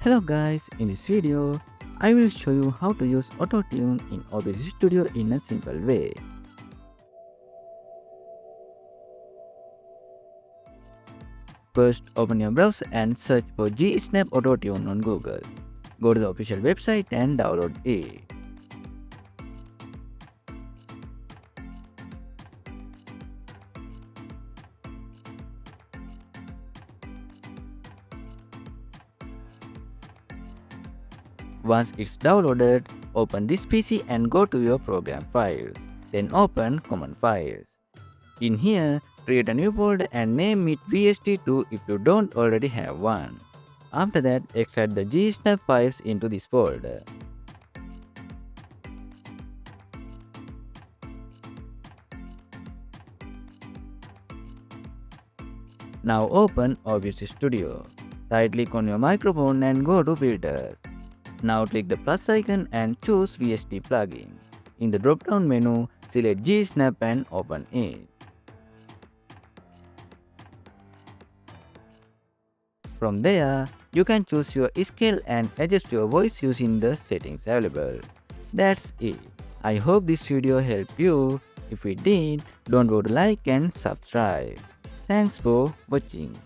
Hello guys, in this video, I will show you how to use Autotune in OBS Studio in a simple way. First, open your browser and search for GSnap Autotune on Google. Go to the official website and download it. Once it's downloaded, open this PC and go to your program files. Then open common files. In here, create a new folder and name it VST2 if you don't already have one. After that, extract the GSnap files into this folder. Now open OBS Studio. Right-click on your microphone and go to Filters. Now click the plus icon and choose VST plugin. In the drop-down menu, select GSnap and open it. From there, you can choose your scale and adjust your voice using the settings available. That's it. I hope this video helped you. If it did, don't forget to like and subscribe. Thanks for watching.